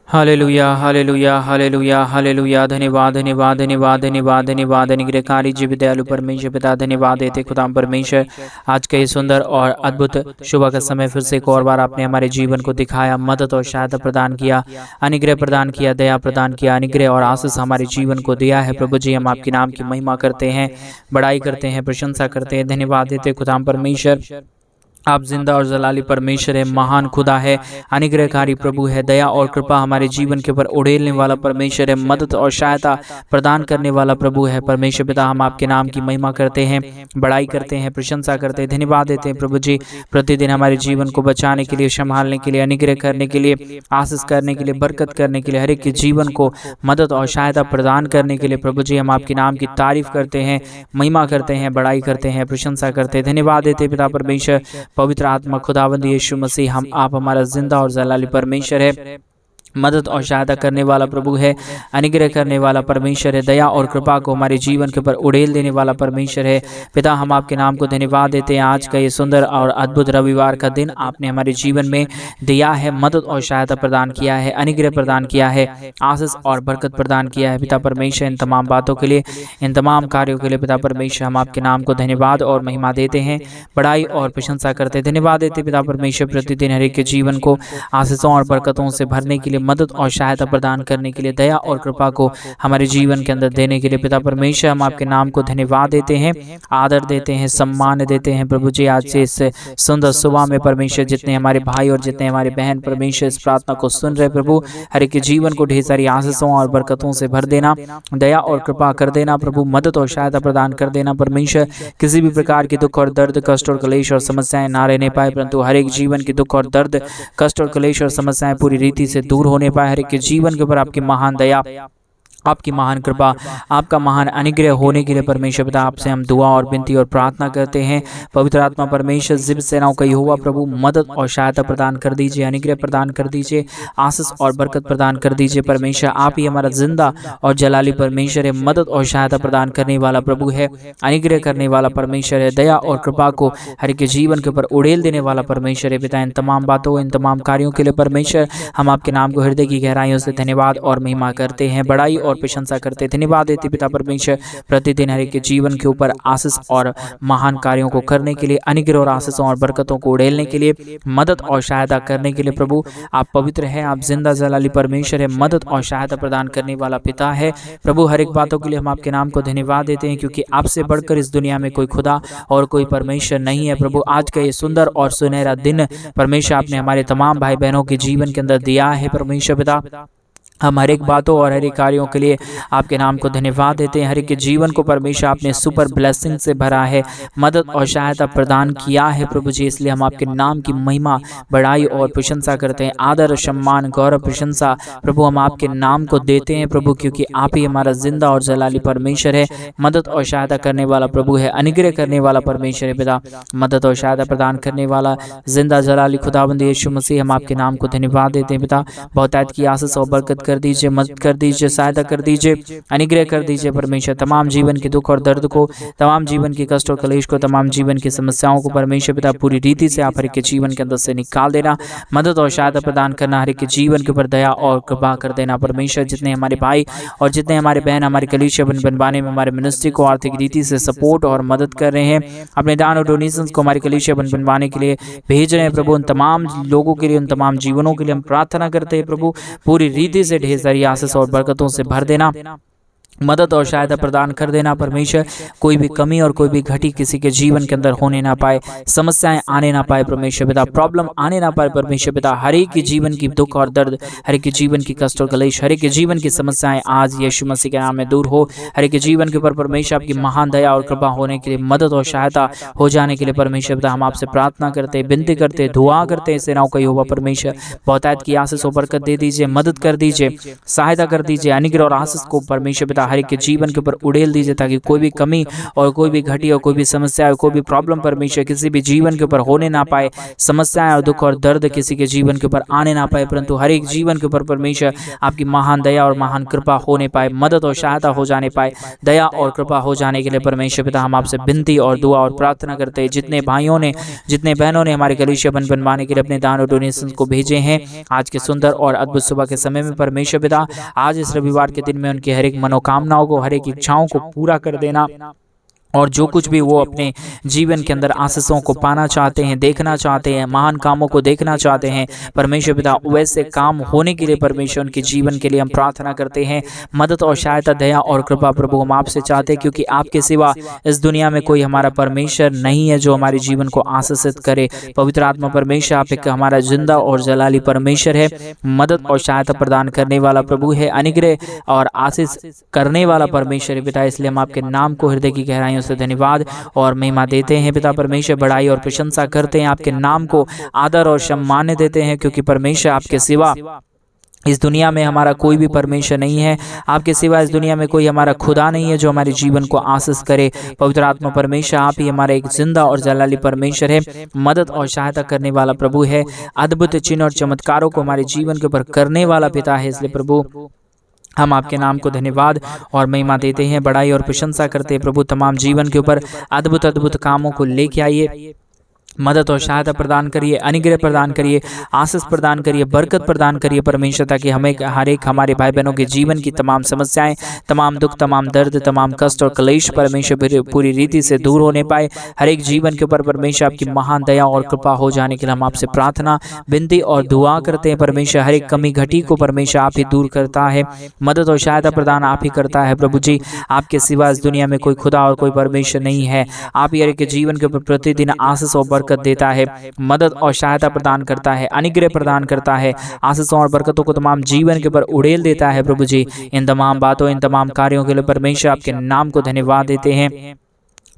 Hallelujah hallelujah hallelujah hallelujah. धन्यवाद धन्यवाद धन्यवाद धन्यवाद धन्यवाद। अनुग्रहकारी जीव दयालु परमेश्वर पिता, धन्यवाद देते खुदाम परमेश्वर, आज का ये सुंदर और अद्भुत सुबह का समय फिर से एक और बार आपने हमारे जीवन को दिखाया, मदद और सहायता प्रदान किया, अनुग्रह प्रदान किया, दया प्रदान किया, अनुग्रह और आशीष हमारे जीवन को दिया है। प्रभु जी, हम आपके नाम की महिमा करते हैं, बड़ाई करते हैं, प्रशंसा करते हैं, धन्यवाद देते खुदाम परमेश्वर। आप जिंदा और जलाली परमेश्वर है, महान खुदा है, अनुग्रहकारी प्रभु है, दया और कृपा हमारे जीवन के ऊपर उड़ेलने वाला परमेश्वर है, मदद और सहायता प्रदान करने वाला प्रभु है। परमेश्वर पिता, हम आपके नाम की महिमा करते हैं, बड़ाई करते हैं, प्रशंसा करते हैं, धन्यवाद देते हैं प्रभु जी, प्रतिदिन हमारे जीवन को बचाने के लिए, संभालने के लिए, अनुग्रह करने के लिए, आशीष करने के लिए, बरकत करने के लिए, हर एक के जीवन को मदद और सहायता प्रदान करने के लिए प्रभु जी हम आपके नाम की तारीफ करते हैं, महिमा करते हैं, बड़ाई करते हैं, प्रशंसा करते हैं, धन्यवाद देते हैं पिता परमेश्वर। पवित्र आत्मा खुदावंद यीशु मसीह, हम आप हमारा जिंदा और जलाली परमेश्वर है, मदद और सहायता करने वाला प्रभु है, अनुग्रह करने वाला परमेश्वर है, दया और कृपा को हमारे जीवन के ऊपर उड़ेल देने वाला परमेश्वर है। पिता, हम आपके नाम को धन्यवाद देते हैं। आज का ये सुंदर और अद्भुत रविवार का दिन आपने हमारे जीवन में दिया है, मदद और सहायता प्रदान किया है, अनुग्रह प्रदान किया है, आशीष और बरकत प्रदान किया है। पिता परमेश्वर, इन तमाम बातों के लिए, इन तमाम कार्यों के लिए पिता परमेश्वर हम आपके नाम को धन्यवाद और महिमा देते हैं, बड़ाई और प्रशंसा करते हैं, धन्यवाद देते पिता परमेश्वर। प्रतिदिन हर एक के जीवन को आशीषों और बरकतों से भरने के लिए, मदद और सहायता प्रदान करने के लिए, दया और कृपा को हमारे जीवन के अंदर देने के लिए पिता परमेश्वर हम आपके नाम को धन्यवाद देते हैं, आदर देते हैं, सम्मान देते हैं प्रभु जी। आज से इस सुंदर सुबह में परमेश्वर, जितने हमारे भाई और जितने हमारे बहन परमेश्वर इस प्रार्थना को सुन रहे प्रभु, हर एक के जीवन को ढेर सारी आशीषों और बरकतों से भर देना, दया और कृपा कर देना प्रभु, मदद और सहायता प्रदान कर देना परमेश्वर। किसी भी प्रकार की दुख और दर्द, कष्ट और क्लेश और समस्याएं ना रहने पाए, परंतु हर एक जीवन की दुख और दर्द, कष्ट और क्लेश और समस्याएं पूरी रीति से दूर होने पाए। हर एक के जीवन के ऊपर आपकी महान दया, आपकी महान कृपा, आपका महान अनुग्रह होने के लिए परमेश्वर पिता आपसे हम दुआ और विनती और प्रार्थना करते हैं। पवित्र आत्मा परमेश्वर, जिब सेनाओं का यहोवा प्रभु, मदद और सहायता प्रदान कर दीजिए, अनुग्रह प्रदान कर दीजिए, आशीष और बरकत प्रदान कर दीजिए परमेश्वर। आप ही हमारा जिंदा और जलाली परमेश्वर है, मदद और सहायता प्रदान करने वाला प्रभु है, अनुग्रह करने वाला परमेश्वर है, दया और कृपा को हर के जीवन के ऊपर उड़ेल देने वाला परमेश्वर है। पिता, इन तमाम बातों, इन तमाम कार्यों के लिए परमेश्वर हम आपके नाम को हृदय की गहराइयों से धन्यवाद और महिमा करते हैं, बड़ाई और प्रशंसा करते, धन्यवाद देते पिता परमेश्वर। प्रतिदिन हर एक के जीवन के ऊपर आशीष और महान कार्यों को करने के लिए, अनुग्रह और आशीषों और बरकतों को उड़ेलने के लिए, मदद और सहायता करने के लिए प्रभु आप पवित्र हैं, आप जिंदा जलाली परमेश्वर है, मदद और सहायता प्रदान करने वाला पिता है प्रभु। हर एक बातों के लिए हम आपके नाम को धन्यवाद देते हैं, क्योंकि आपसे बढ़कर इस दुनिया में कोई खुदा और कोई परमेश्वर नहीं है प्रभु। आज का ये सुंदर और सुनहरा दिन परमेश्वर आपने हमारे तमाम भाई बहनों के जीवन के अंदर दिया है परमेश्वर पिता। हम हर एक बातों और हर एक कार्यों के लिए आपके नाम को धन्यवाद देते हैं। हर एक के जीवन को परमेश्वर आपने सुपर ब्लेसिंग से भरा है, मदद और सहायता प्रदान किया है प्रभु जी, इसलिए हम आपके नाम की महिमा, बड़ाई और प्रशंसा करते हैं, आदर, सम्मान, गौरव, प्रशंसा प्रभु हम आपके नाम को देते हैं प्रभु, क्योंकि आप ही हमारा जिंदा और जलाली परमेश्वर है, मदद और सहायता करने वाला प्रभु है, अनुग्रह करने वाला परमेश्वर है पिता, मदद और सहायता प्रदान करने वाला जिंदा जलाली खुदावंद यीशु मसीह, हम आपके नाम को धन्यवाद देते हैं पिता। बहुतायत की आशीष और बरकत कर दीजिए, मदद कर दीजिए, सहायता कर दीजिए, अनुग्रह कर दीजिए परमेश्वर। तमाम जीवन के दुख और दर्द को, तमाम जीवन के कष्ट और क्लेश को, तमाम जीवन की समस्याओं को परमेश्वर पिता पूरी रीति से आप हर एक के जीवन के अंदर से निकाल देना, मदद और सहायता प्रदान करना, हर एक के जीवन के ऊपर दया और कृपा कर देना परमेश्वर। जितने हमारे भाई और जितने हमारे बहन हमारे कलीसिया बनवाने में हमारे मिनिस्ट्री को आर्थिक रीति से सपोर्ट और मदद कर रहे हैं, अपने दान और डोनेशंस को हमारे कलीसिया बनवाने के लिए भेज रहे हैं प्रभु, उन तमाम लोगों के लिए, उन तमाम जीवनों के लिए हम प्रार्थना करते हैं प्रभु, पूरी रीति से ढेर सारी आशीष और बरकतों से भर देना, मदद और सहायता प्रदान कर देना परमेश्वर। कोई भी कमी और कोई भी घटी किसी के जीवन के अंदर होने ना पाए, समस्याएं आने ना पाए परमेश्वर पिता, प्रॉब्लम आने ना पाए परमेश्वर पिता। हर एक के जीवन की दुख और दर्द, हर एक के जीवन की कष्ट और क्लेश, हर एक के जीवन की समस्याएं आज यीशु मसीह के नाम में दूर हो। हर एक के जीवन के ऊपर परमेश्वर आपकी महान दया और कृपा होने के लिए, मदद और सहायता हो जाने के लिए परमेश्वर पिता हम आपसे प्रार्थना करते, विनती करते, दुआ करते हैं। सेनाओं का यहोवा परमेश्वर बहुतायत की आशीष और बरकत दे दीजिए, मदद कर दीजिए, सहायता कर दीजिए, अनुग्रह और आशीष को परमेश्वर पिता हर एक के जीवन के ऊपर उड़ेल दीजिए, ताकि कोई भी कमी और कोई भी घटी और कोई भी समस्या, कोई भी प्रॉब्लम परमेश्वर किसी भी जीवन के ऊपर होने ना पाए। समस्याएं और दुख और दर्द किसी के जीवन के ऊपर आने ना पाए, परंतु हर एक जीवन के ऊपर परमेश्वर आपकी महान दया और महान कृपा होने पाए, मदद और सहायता हो जाने पाए, दया और कृपा हो जाने के लिए परमेश्वर पिता हम आपसे विनती और दुआ और प्रार्थना करते हैं। जितने भाइयों ने, जितने बहनों ने हमारे कलीसिया बनवाने के लिए अपने दान और डोनेशन को भेजे हैं, आज के सुंदर और अद्भुत सुबह के समय में परमेश्वर पिता आज इस रविवार के दिन में उनकी हर एक मनोकामनाओं को, हर एक इच्छाओं को पूरा कर देना, और जो कुछ भी वो अपने जीवन के अंदर आशीषों को पाना चाहते हैं, देखना चाहते हैं, महान कामों को देखना चाहते हैं, परमेश्वर पिता वैसे काम होने के लिए परमेश्वर उनके जीवन के लिए हम प्रार्थना करते हैं। मदद और सहायता, दया और कृपा प्रभु हम आपसे चाहते हैं, क्योंकि आपके सिवा इस दुनिया में कोई हमारा परमेश्वर नहीं है जो हमारे जीवन को आशीषित करे। पवित्र आत्मा परमेश्वर आप एक हमारा जिंदा और जलाली परमेश्वर है, मदद और सहायता प्रदान करने वाला प्रभु है, अनुग्रह और आशीष करने वाला परमेश्वर है पिता। इसलिए हम आपके नाम को हृदय की गहराइयों से धन्यवाद और महिमा देते हैं पिता परमेश्वर, बड़ाई और प्रशंसा करते हैं, आपके नाम को आदर और सम्मान देते हैं, क्योंकि परमेश्वर आपके सिवा इस दुनिया में हमारा कोई भी परमेश्वर नहीं है। आपके सिवा इस दुनिया में कोई हमारा खुदा नहीं है जो हमारे जीवन को आशीष करे। पवित्र आत्मा परमेश्वर आप ही हमारा एक जिंदा और जलाली परमेश्वर है, मदद और सहायता करने वाला प्रभु है, अद्भुत चिन्ह और चमत्कारों को हमारे जीवन के ऊपर करने वाला पिता है। इसलिए प्रभु हम आपके नाम को धन्यवाद और महिमा देते हैं, बड़ाई और प्रशंसा करते हैं। प्रभु तमाम जीवन के ऊपर अद्भुत अद्भुत कामों को लेके आइए, मदद और सहायता प्रदान करिए, अनुग्रह प्रदान करिए, आशीष प्रदान करिए, बरकत प्रदान करिए परमेश्वर, ताकि हमें हर एक हमारे भाई बहनों के जीवन की तमाम समस्याएं, तमाम दुख, तमाम दर्द, तमाम कष्ट और क्लेश परमेश्वर पूरी रीति से दूर होने पाए। हर एक जीवन के ऊपर परमेश्वर आपकी महान दया और कृपा हो जाने के लिए हम आपसे प्रार्थना, विनती और दुआ करते हैं। परमेश्वर हर एक कमी घटी को परमेश्वर आप ही दूर करता है, मदद और सहायता प्रदान आप ही करता है। प्रभु जी आपके सिवा इस दुनिया में कोई खुदा और कोई परमेश्वर नहीं है। आप ही हर एक के जीवन के ऊपर प्रतिदिन आशीष और बरकत देता है, मदद और सहायता प्रदान करता है, अनुग्रह प्रदान करता है, आशीषों और बरकतों को तमाम जीवन के ऊपर उड़ेल देता है। प्रभु जी इन तमाम बातों, इन तमाम कार्यों के लिए परमेश्वर आपके नाम को धन्यवाद देते हैं,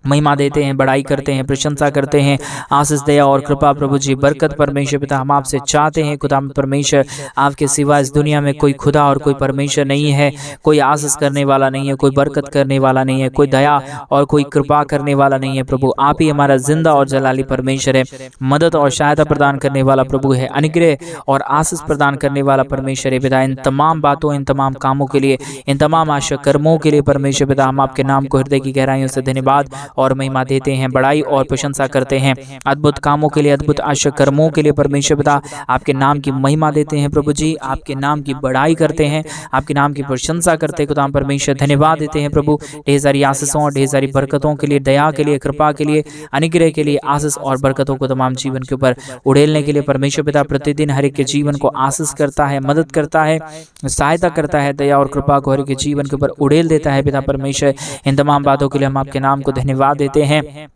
महिमा देते हैं, बड़ाई करते हैं, प्रशंसा करते हैं। आशीष, दया और कृपा प्रभु जी, बरकत परमेश्वर पिता हम आपसे चाहते हैं। खुदा परमेश्वर आपके सिवा इस दुनिया में कोई खुदा और कोई परमेश्वर नहीं है, कोई आशीष करने वाला नहीं है, कोई बरकत करने वाला नहीं है, कोई दया और कोई कृपा करने वाला नहीं है। प्रभु आप ही हमारा जिंदा और जलाली परमेश्वर है, मदद और सहायता प्रदान करने वाला प्रभु है, अनुग्रह और आशीष प्रदान करने वाला परमेश्वर है पिता। इन तमाम बातों, इन तमाम कामों के लिए, इन तमाम आशा कर्मों के लिए परमेश्वर पिता हम आपके नाम को हृदय की गहराइयों से धन्यवाद और महिमा देते हैं, बड़ाई और प्रशंसा करते हैं। अद्भुत कामों के लिए, अद्भुत आशा कर्मों के लिए परमेश्वर पिता आपके नाम की महिमा देते हैं। प्रभु जी आपके नाम की बड़ाई करते हैं, आपके नाम की प्रशंसा करते हैं। खुदा परमेश्वर धन्यवाद देते हैं प्रभु ढेर सारी आशीषों और ढेर सारी बरकतों के लिए, दया के लिए, कृपा के लिए, अनुग्रह के लिए, आशीष और बरकतों को तमाम जीवन के ऊपर उड़ेलने के लिए परमेश्वर पिता प्रतिदिन हर एक के जीवन को आशीष करता है, मदद करता है, सहायता करता है, दया और कृपा को हर एक के जीवन के ऊपर उड़ेल देता है पिता परमेश्वर। इन तमाम बातों के लिए हम आपके नाम को धन्यवाद देते हैं,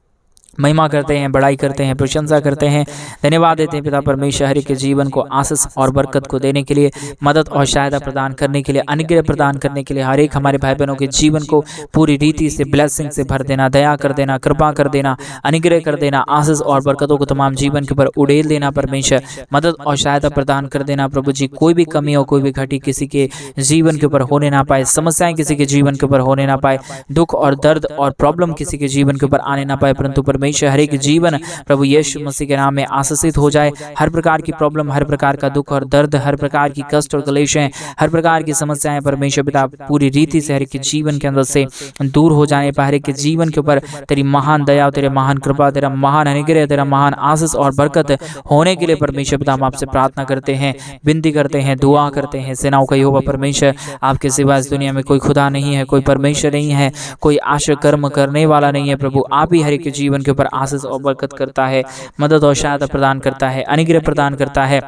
महिमा करते हैं, बड़ाई करते हैं, प्रशंसा करते हैं, धन्यवाद देते हैं पिता परमेश्वर हर एक के जीवन को आशीष और बरकत को देने के लिए, मदद और सहायता प्रदान करने के लिए, अनुग्रह प्रदान करने के लिए, हर एक हमारे भाई बहनों के जीवन को पूरी रीति से ब्लेसिंग से भर देना, दया कर देना, कृपा कर देना, अनुग्रह कर देना, आशीष और बरकतों को तमाम जीवन के ऊपर उड़ेल देना परमेश्वर, मदद और सहायता प्रदान कर देना प्रभु जी। कोई भी कमी और कोई भी घटी किसी के जीवन के ऊपर होने ना पाए, समस्याएं किसी के जीवन के ऊपर होने ना पाए, दुख और दर्द और प्रॉब्लम किसी के जीवन के ऊपर आने ना पाए, परंतु परमेश्वर हर एक जीवन प्रभु यीशु मसीह के नाम में आशीषित हो जाए। हर प्रकार की प्रॉब्लम, हर प्रकार का दुख और दर्द, हर प्रकार की कष्ट और क्लेशें, हर प्रकार की समस्याएं परमेश्वर पिता पूरी रीति से हर एक के जीवन के अंदर से दूर हो जाने पर, हर एक के जीवन के ऊपर तेरी महान दया, तेरे महान कृपा, तेरा महान अनुग्रह, तेरा महान आशीष और बरकत होने के लिए परमेश्वर पिता हम आपसे प्रार्थना करते हैं, विनती करते हैं, दुआ करते हैं। सेनाओं का यहोवा परमेश्वर आपके सिवा इस दुनिया में कोई खुदा नहीं है, कोई परमेश्वर नहीं है, कोई आशा कर्म करने वाला नहीं है। प्रभु आप ही हर एक के जीवन के ऊपर आशीष और बरकत करता है, मदद और सहायता प्रदान करता है, अनुग्रह प्रदान करता है,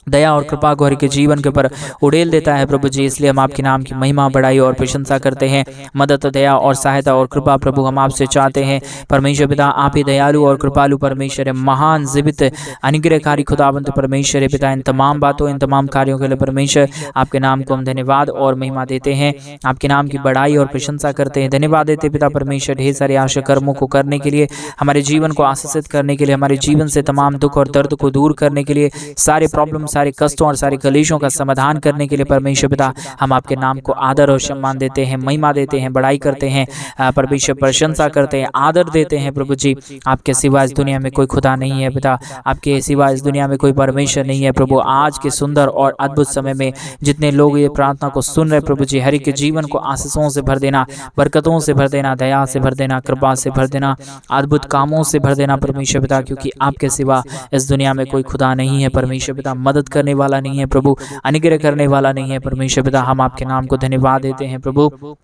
दया और कृपा को हर के जीवन के ऊपर उड़ेल देता है प्रभु जी। इसलिए हम आपके नाम की महिमा, बड़ाई और प्रशंसा करते हैं। मदद, दया और सहायता और कृपा प्रभु हम आपसे चाहते हैं। परमेश्वर पिता आप ही दयालु और कृपालु परमेश्वर है, महान जीवित अनुग्रहकारी खुदावंत परमेश्वर है पिता। इन तमाम बातों, इन तमाम कार्यों के लिए परमेश्वर आपके नाम को हम धन्यवाद और महिमा देते हैं, आपके नाम की बड़ाई और प्रशंसा करते हैं। धन्यवाद देते पिता परमेश्वर ढेर सारे आशा कर्मों को करने के लिए, हमारे जीवन को आशीषित करने के लिए, हमारे जीवन से तमाम दुख और दर्द को दूर करने के लिए, सारे प्रॉब्लम, सारे कष्टों और सारे कलेशों का समाधान करने के लिए परमेश्वर पिता हम आपके नाम को आदर और सम्मान देते हैं, महिमा देते हैं, बड़ाई करते हैं, परमेश्वर प्रशंसा करते हैं, आदर देते हैं। प्रभु जी, आपके सिवा इस दुनिया में कोई खुदा नहीं है पिता, आपके सिवा इस दुनिया में कोई परमेश्वर नहीं है। प्रभु, आज के सुंदर और अद्भुत समय में जितने लोग ये प्रार्थना को सुन रहे प्रभु जी, हर एक के जीवन को आशीषों से भर देना, बरकतों से भर देना, दया से भर देना, कृपा से भर देना, अद्भुत कामों से भर देना परमेश्वर पिता, क्योंकि आपके सिवा इस दुनिया में कोई खुदा नहीं है परमेश्वर पिता, मदद करने वाला नहीं है प्रभु, अनुग्रह करने वाला नहीं है परमेश्वर पिता। हम आपके नाम को धन्यवाद देते हैं प्रभु,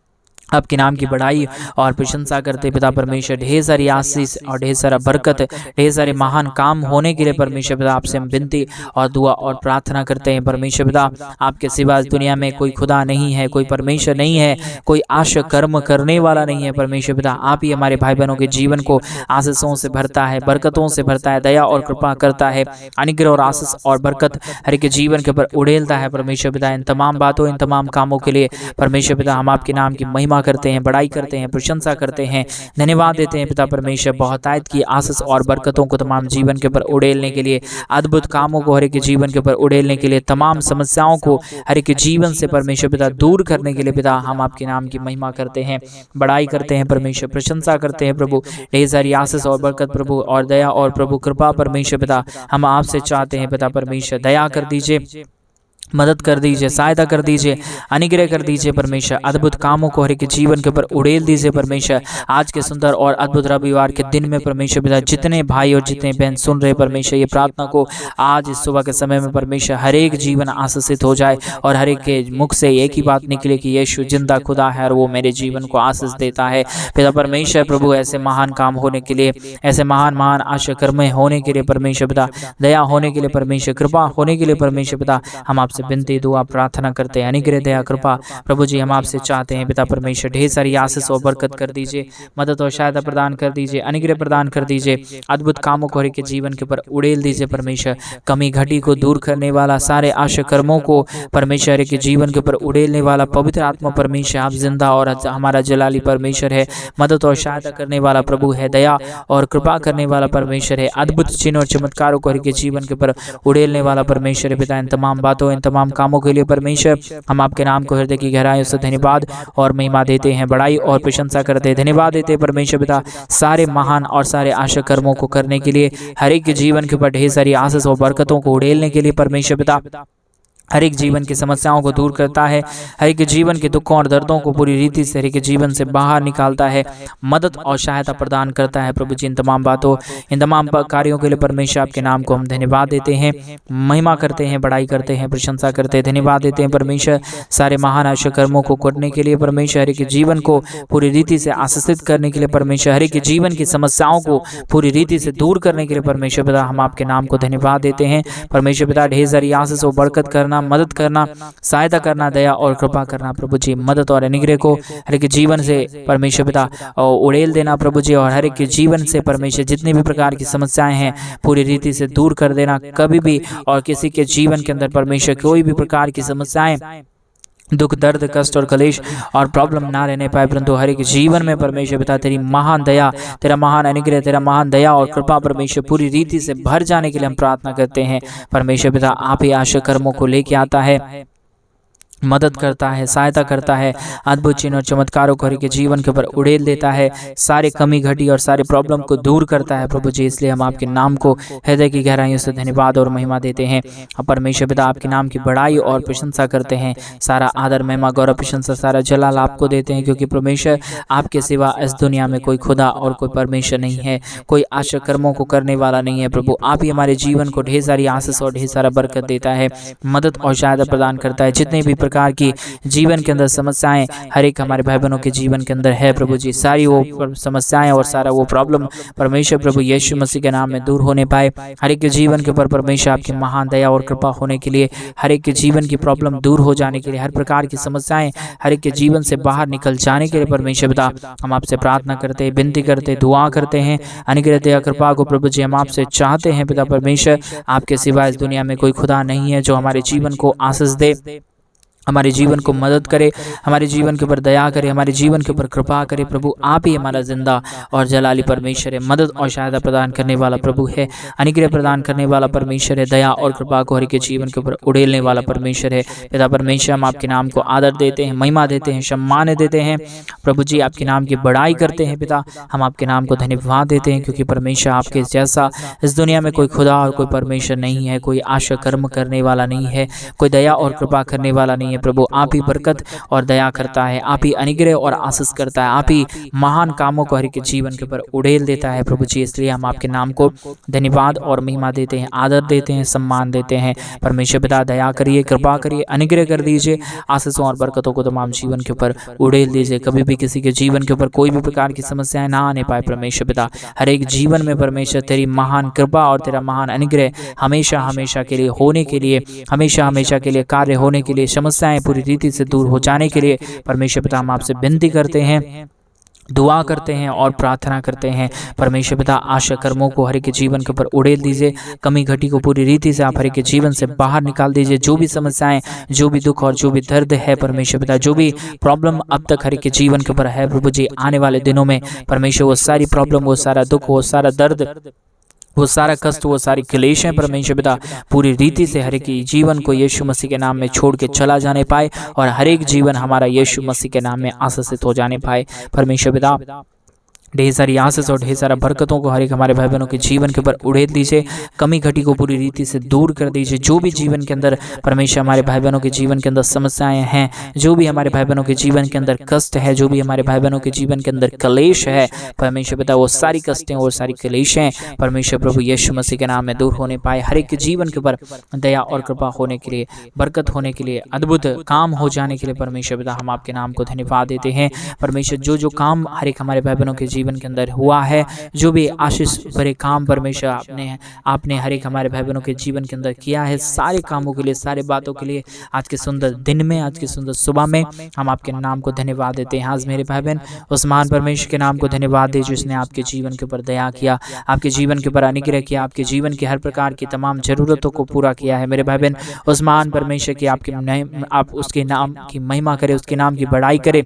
आपके नाम की बड़ाई और प्रशंसा करते पिता परमेश्वर। ढेर सारी आशीष और ढेर सारा बरकत, ढेर सारे महान काम होने के लिए परमेश्वर पिता आपसे हम विनती और दुआ और प्रार्थना करते हैं परमेश्वर पिता। आपके सिवा इस दुनिया में कोई खुदा नहीं है, कोई परमेश्वर नहीं है, कोई आशा कर्म करने वाला नहीं है परमेश्वर पिता। आप ही हमारे भाई बहनों के जीवन को आशीषों से भरता है, बरकतों से भरता है, दया और कृपा करता है, अनुग्रह और आशीष और बरकत हर एक जीवन के ऊपर उड़ेलता है परमेश्वर पिता। इन तमाम बातों, इन तमाम कामों के लिए परमेश्वर पिता हम आपके नाम की महिमा करते हैं, बड़ाई करते हैं, प्रशंसा करते हैं, धन्यवाद देते हैं पिता परमेश्वर। बहुतायत की आशीष और बरकतों को तमाम जीवन के ऊपर उड़ेलने के लिए, अद्भुत कामों को हर एक जीवन के ऊपर उड़ेलने के लिए, तमाम समस्याओं को हर एक जीवन से परमेश्वर पिता दूर करने के लिए पिता हम आपके नाम की महिमा करते हैं, बड़ाई करते हैं परमेश्वर, प्रशंसा करते हैं प्रभु। ढेर सारी आशीष और बरकत प्रभु और दया और प्रभु कृपा परमेश्वर पिता हम आपसे चाहते हैं पिता परमेश्वर। दया कर दीजिए, मदद कर दीजिए, सहायता कर दीजिए, अनुग्रह कर दीजिए परमेश्वर। अद्भुत कामों को हर एक जीवन के ऊपर उड़ेल दीजिए परमेश्वर। आज के सुंदर और अद्भुत रविवार के दिन में परमेश्वर पिता जितने भाई और जितने बहन सुन रहे परमेश्वर ये प्रार्थना को आज इस सुबह के समय में परमेश्वर हर एक जीवन आशीषित हो जाए और हर एक के मुख से एक ही बात निकले कि यीशु जिंदा खुदा है और वो मेरे जीवन को आशीष देता है पिता परमेश्वर। प्रभु, ऐसे महान काम होने के लिए, ऐसे महान महान आशा कर्म होने के लिए परमेश्वर पिता, दया होने के लिए परमेश्वर, कृपा होने के लिए परमेश्वर पिता हम आपसे विनती दुआ प्रार्थना करते हैं। अनुग्रह दया कृपा प्रभु जी हम आपसे चाहते हैं पिता परमेश्वर। ढेर सारी आशीष और बरकत कर दीजिए, मदद और सहायता प्रदान कर दीजिए, अनुग्रह प्रदान कर दीजिए, अद्भुत कामों को हर एक जीवन के ऊपर उड़ेल दीजिए परमेश्वर। कमी घटी को दूर करने वाला, सारे आशा कर्मों को परमेश्वर के जीवन के ऊपर उड़ेलने वाला पवित्र आत्मा परमेश्वर आप जिंदा और हमारा जलाली परमेश्वर है, मदद और सहायता करने वाला प्रभु है, दया और कृपा करने वाला परमेश्वर है, अद्भुत चिन्ह और चमत्कारों को हर एक जीवन के ऊपर उड़ेलने वाला परमेश्वर है पिता। इन तमाम बातों, इन तमाम कामों के लिए परमेश्वर हम आपके नाम को हृदय की गहराइयों से धन्यवाद और महिमा देते हैं, बड़ाई और प्रशंसा करते हैं, धन्यवाद देते हैं परमेश्वर पिता सारे महान और सारे आशा कर्मों को करने के लिए, हर एक के जीवन के ऊपर ढेर सारी आशीष और बरकतों को उड़ेलने के लिए परमेश्वर पिता हर एक जीवन की समस्याओं को दूर करता है, हर एक जीवन के दुखों और दर्दों को पूरी रीति से हर एक जीवन से बाहर निकालता है, मदद और सहायता प्रदान करता है प्रभु जी। इन तमाम बातों, इन तमाम कार्यों के लिए परमेश्वर आपके नाम को हम धन्यवाद देते हैं, महिमा करते हैं, बड़ाई करते हैं, प्रशंसा करते हैं, धन्यवाद देते हैं परमेश्वर सारे महान आशा कर्मों को करने के लिए परमेश्वर, हर एक जीवन को पूरी रीति से आशीषित करने के लिए परमेश्वर, हर एक जीवन की समस्याओं को पूरी रीति से दूर करने के लिए परमेश्वर पिता हम आपके नाम को धन्यवाद देते हैं परमेश्वर पिता। ढेर सारी आशीष और बरकत करना, मदद करना, सहायता करना, दया और कृपा करना प्रभु जी, मदद और अनुग्रह को हर एक जीवन से परमेश्वर पिता उड़ेल देना प्रभु जी, और हर एक जीवन से परमेश्वर जितनी भी प्रकार की समस्याएं हैं पूरी रीति से दूर कर देना। कभी भी और किसी के जीवन के अंदर परमेश्वर कोई भी प्रकार की समस्याएं, दुख, दर्द, कष्ट और कलेश और प्रॉब्लम ना रहने पाए, परंतु हर एक जीवन में परमेश्वर पिता तेरी महान दया, तेरा महान अनुग्रह, तेरा महान दया और कृपा परमेश्वर पूरी रीति से भर जाने के लिए हम प्रार्थना करते हैं परमेश्वर पिता। आप ही आशा कर्मों को लेके आता है, मदद करता है, सहायता करता है, अद्भुत चिन्ह और चमत्कारों को हर के जीवन के ऊपर उड़ेल देता है, सारे कमी घटी और सारे प्रॉब्लम को दूर करता है प्रभु जी। इसलिए हम आपके नाम को हृदय की गहराइयों से धन्यवाद और महिमा देते हैं। परमेश्वर पिता आपके नाम की बड़ाई और प्रशंसा करते हैं, सारा आदर, महिमा, गौरव, प्रशंसा, सारा जलाल आपको देते हैं, क्योंकि परमेश्वर आपके सिवा इस दुनिया में कोई खुदा और कोई परमेश्वर नहीं है, कोई आशा कर्मों को करने वाला नहीं है प्रभु। आप ही हमारे जीवन को ढेर सारी आशीष और ढेर सारा बरकत देता है, मदद और सहायता प्रदान करता है। जितने भी प्रकार की जीवन के अंदर समस्याएं हर एक हमारे भाई बहनों के जीवन के अंदर है प्रभु जी, सारी वो समस्याएं और सारा वो प्रॉब्लम परमेश्वर प्रभु यीशु मसीह के नाम में दूर होने पाए। हर एक के जीवन के ऊपर परमेश्वर आपकी महान दया और कृपा होने के लिए, हर एक के जीवन की प्रॉब्लम दूर हो जाने के लिए, हर प्रकार की समस्याएं हर एक के जीवन से बाहर निकल जाने के लिए परमेश्वर पिता हम आपसे प्रार्थना करते हैं, विनती करते हैं, दुआ करते हैं। अनुग्रह दया कृपा को प्रभु जी हम आपसे चाहते हैं पिता परमेश्वर। आपके सिवा इस दुनिया में कोई खुदा नहीं है जो हमारे जीवन को आशीष दे, हमारे जीवन को मदद करे, हमारे जीवन के ऊपर दया करे, हमारे जीवन के ऊपर कृपा करे। प्रभु आप ही हमारा जिंदा और जलाली परमेश्वर है, मदद और सहायता प्रदान करने वाला प्रभु है, अनुग्रह प्रदान करने वाला परमेश्वर है, दया और कृपा को हर के जीवन के ऊपर उड़ेलने वाला परमेश्वर है। पिता परमेश्वर, हम आपके नाम को आदर देते हैं, महिमा देते हैं, सम्मान देते हैं। प्रभु जी आपके नाम की बड़ाई करते हैं। पिता हम आपके नाम को धन्यवाद देते हैं, क्योंकि परमेश्वर आपके जैसा इस दुनिया में कोई खुदा और कोई परमेश्वर नहीं है, कोई आशा कर्म करने वाला नहीं है, कोई दया और कृपा करने वाला नहीं है। प्रभु आप ही बरकत और दया करता है, आप ही अनुग्रह और आशीष करता है, आप ही महान कामों को हर एक जीवन के ऊपर उड़ेल देता है। प्रभु जी इसलिए हम आपके नाम को धन्यवाद और महिमा देते हैं, आदर देते हैं, सम्मान देते हैं। परमेश्वर पिता दया करिए, कृपा करिए, अनुग्रह कर दीजिए, आशीषों और बरकतों को तमाम जीवन के ऊपर उड़ेल दीजिए। कभी भी किसी के जीवन के ऊपर कोई भी प्रकार की समस्याएं ना आने पाए। परमेश्वर पिता हर एक जीवन में परमेश्वर तेरी महान कृपा और तेरा महान अनुग्रह हमेशा हमेशा के लिए होने के लिए, हमेशा हमेशा के लिए कार्य होने के लिए, समस्याएं पूरी रीति से दूर हो जाने के लिए परमेश्वर पिता हम आपसे विनती करते हैं, दुआ करते हैं और प्रार्थना करते हैं। परमेश्वर पिता आशा कर्मों को हर एक जीवन के ऊपर उड़ेल दीजिए, कमी घटी को पूरी रीति से आप हर एक जीवन से बाहर निकाल दीजिए। जो भी समस्याएं, जो भी दुख और जो भी दर्द है परमेश्वर पिता, जो भी प्रॉब्लम अब तक हर एक जीवन के ऊपर है प्रभु जी, आने वाले दिनों में परमेश्वर वो सारी प्रॉब्लम, वो सारा दुख, वो सारा दर्द, वो सारा कष्ट, वो सारी क्लेश है परमेश्वर पिता पूरी रीति से हर एक जीवन को यीशु मसीह के नाम में छोड़ के चला जाने पाए, और हर एक जीवन हमारा यीशु मसीह के नाम में आशीषित हो जाने पाए। परमेश्वर पिता ढेर सारी आशीष और ढेर सारा बरकतों को हर एक हमारे भाई बहनों के जीवन के ऊपर उड़ेल दीजिए, कमी घटी को पूरी रीति से दूर कर दीजिए। जो भी जीवन के अंदर परमेश्वर हमारे भाई बहनों के जीवन के अंदर समस्याएं हैं, जो भी हमारे भाई बहनों के जीवन के अंदर कष्ट है, जो भी हमारे भाई बहनों के जीवन के अंदर क्लेश है परमेश्वर पिता, वो सारी कष्टें और सारी क्लेशें परमेश्वर प्रभु यीशु मसीह के नाम में दूर होने पाए। हर एक जीवन के ऊपर दया और कृपा होने के लिए, बरकत होने के लिए, अद्भुत काम हो जाने के लिए परमेश्वर पिता हम आपके नाम को धन्यवाद देते हैं। परमेश्वर जो जो काम हर एक हमारे भाई बहनों के जीवन के अंदर हुआ है, जो भी आशीष भरे काम परमेश्वर आपने हर एक हमारे भाई बहनों के जीवन के अंदर किया है, सारे कामों के लिए, सारे बातों के लिए आज के सुंदर दिन में, आज की सुंदर सुबह में हम आपके नाम को धन्यवाद देते हैं। आज मेरे भाई बहन उस महान परमेश्वर के नाम को धन्यवाद दे जिसने आपके जीवन के ऊपर दया किया, आपके जीवन के ऊपर अनुग्रह किया, आपके जीवन की हर प्रकार की तमाम जरूरतों को पूरा किया है। मेरे भाई बहन उस महान परमेश्वर की आप उसके नाम की महिमा करें, उसके नाम की बड़ाई करें।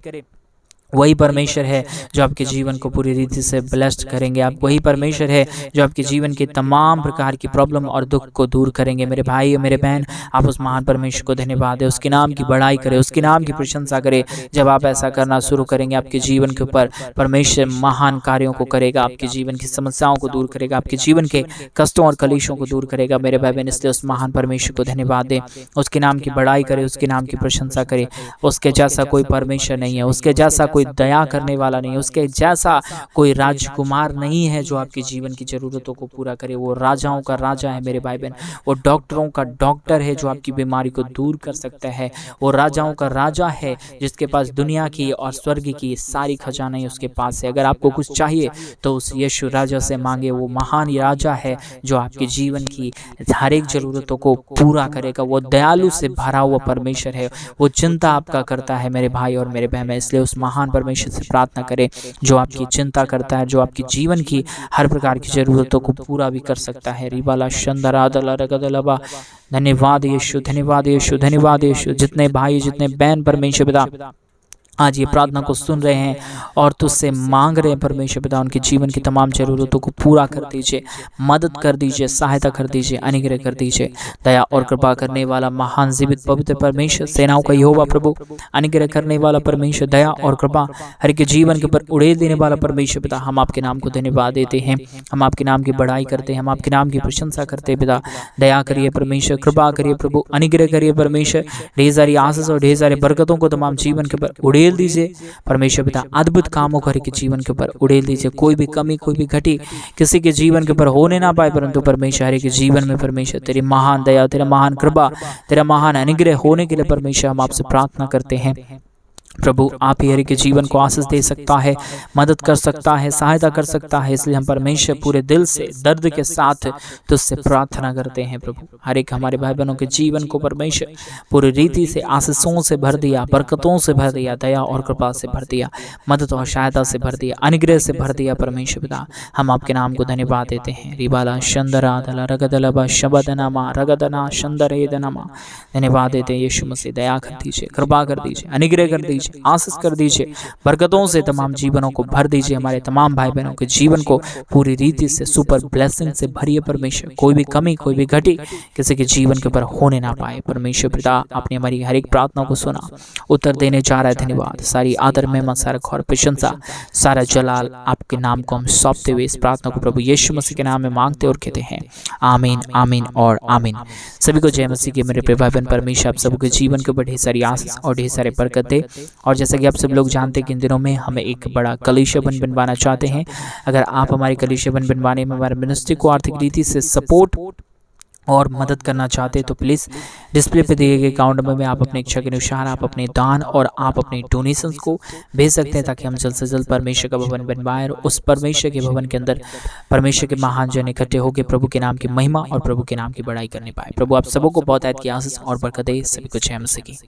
वही परमेश्वर है जो आपके जीवन को पूरी रीति से ब्लेस्ड करेंगे। आप वही परमेश्वर है जो आपके जीवन के तमाम प्रकार की प्रॉब्लम और दुख को दूर करेंगे। मेरे भाई और मेरे बहन आप उस महान परमेश्वर को धन्यवाद दें, उसके नाम की बड़ाई करें, उसके नाम की प्रशंसा करें। जब आप ऐसा करना शुरू करेंगे आपके जीवन के ऊपर परमेश्वर महान कार्यों को करेगा, आपके जीवन की समस्याओं को दूर करेगा, आपके जीवन के कष्टों और कलेशों को दूर करेगा। मेरे भाई बहन इसलिए उस महान परमेश्वर को धन्यवाद दें, उसके नाम की बड़ाई करें, उसके नाम की प्रशंसा करें। उसके जैसा कोई परमेश्वर नहीं है, उसके जैसा कोई दया करने वाला नहीं है, उसके जैसा कोई राजकुमार नहीं है जो आपके जीवन की जरूरतों को पूरा करे। वो राजाओं का राजा है मेरे भाई बहन, वो डॉक्टरों का डॉक्टर है जो आपकी बीमारी को दूर कर सकता है। वो राजाओं का राजा है जिसके पास दुनिया की और स्वर्ग की सारी खजानाएं उसके पास है। अगर आपको कुछ चाहिए तो उस यीशु राजा से मांगे। वो महान राजा है जो आपके जीवन की हर एक जरूरतों को पूरा करेगा। वो दयालु से भरा हुआ परमेश्वर है, वो चिंता आपका करता है मेरे भाई और मेरे बहन। इसलिए उस महान परमेश्वर से प्रार्थना करें जो आपकी चिंता करता है, जो आपकी जीवन की हर प्रकार की जरूरतों को पूरा भी कर सकता है। रिबाला शंदरादला रगदलबा। धन्यवाद यीशु, धन्यवाद यीशु, धन्यवाद यीशु। जितने भाई, जितने बहन परमेश्वर पिता आज ये प्रार्थना को सुन रहे हैं और तुझसे मांग रहे हैं परमेश्वर पिता, उनके जीवन की तमाम जरूरतों को पूरा कर दीजिए, मदद कर दीजिए, सहायता कर दीजिए, अनुग्रह कर दीजिए। दया और कृपा करने वाला महान जीवित पवित्र परमेश्वर, सेनाओं का यहोवा प्रभु, अनुग्रह करने वाला परमेश्वर, दया और कृपा हर के जीवन के ऊपर उड़ेल देने वाला परमेश्वर पिता, हम आपके नाम को धन्यवाद देते हैं, हम आपके नाम की बड़ाई करते हैं, हम आपके नाम की प्रशंसा करते हैं। पिता दया करिए परमेश्वर, कृपा करिए प्रभु, अनुग्रह करिए परमेश्वर। ढेर सारी आशीष और ढेर सारे बरकतों को तमाम जीवन के ऊपर उड़ेल दीजिए परमेश्वर पिता। अद्भुत कामों को हर के जीवन के ऊपर उड़ेल दीजिए। कोई भी कमी, कोई भी घटी किसी के जीवन के ऊपर होने ना पाए, परंतु परमेश्वर हर के जीवन में परमेश्वर तेरी महान दया, तेरा महान कृपा, तेरा महान अनुग्रह होने के लिए परमेश्वर हम आपसे प्रार्थना करते हैं। प्रभु आप ही हर एक के जीवन को आशीष दे सकता है, मदद कर सकता है, सहायता कर सकता है। इसलिए हम परमेश्वर पूरे दिल से दर्द के साथ तुझसे प्रार्थना करते हैं प्रभु। हर एक हमारे भाई बहनों के जीवन को परमेश्वर पूरी रीति से आशीषों से भर दिया, बरकतों से भर दिया, दया और कृपा से भर दिया, मदद और सहायता से भर दिया, अनुग्रह से भर दिया। परमेश्वर पिता हम आपके नाम को धन्यवाद देते हैं। रिबाला शंदराधला रगदलबा शबदनामा रगदना शंदरेदनमा, धन्यवाद देते हैं यीशु मसीह। दया कर दीजिए, कृपा कर दीजिए, अनुग्रह कर दीजिए, आशीष कर दीजिए, बरकतों से तमाम जीवनों को भर दीजिए। हमारे तमाम भाई बहनों के जीवन को पूरी रीति से सुपर ब्लेसिंग से भरिए परमेश्वर। कोई भी कमी, कोई भी घटी किसी के जीवन के ऊपर होने ना पाए। परमेश्वर पिता आपने हमारी हर एक प्रार्थना को सुना, उत्तर देने जा रहा है। धन्यवाद। सारी आदर महिमा, सारा और प्रशंसा, सारा जलाल आपके नाम को हम सौंपते हुए इस प्रार्थना को प्रभु यीशु मसीह के नाम में मांगते और कहते हैं आमीन, आमीन और आमीन। सभी को जय मसीह के मेरे भाई बहन। परमेश्वर आप सबके जीवन के ऊपर ढेर सारी आशीष और ढेर सारे बरकत दे। और जैसा कि आप सब लोग जानते हैं कि इन दिनों में हमें एक बड़ा कलीसिया बनवाना चाहते हैं। अगर आप हमारे कलीसिया बनवाने में हमारे मिनिस्ट्री को आर्थिक रीति से सपोर्ट और मदद करना चाहते हैं तो प्लीज़ डिस्प्ले पे दिए गए अकाउंट नंबर में आप अपने इच्छा के अनुसार आप अपने दान और आप अपने डोनेशंस को भेज सकते हैं, ताकि हम जल्द से जल्द परमेश्वर का भवन बनवाएं और उस परमेश्वर के भवन के अंदर परमेश्वर के महान जन इकट्ठे होकर प्रभु के नाम की महिमा और प्रभु के नाम की बड़ाई करने पाए। प्रभु आप सबों को बहुत की आशीष और बरकत दे। सभी को जय मसीह की।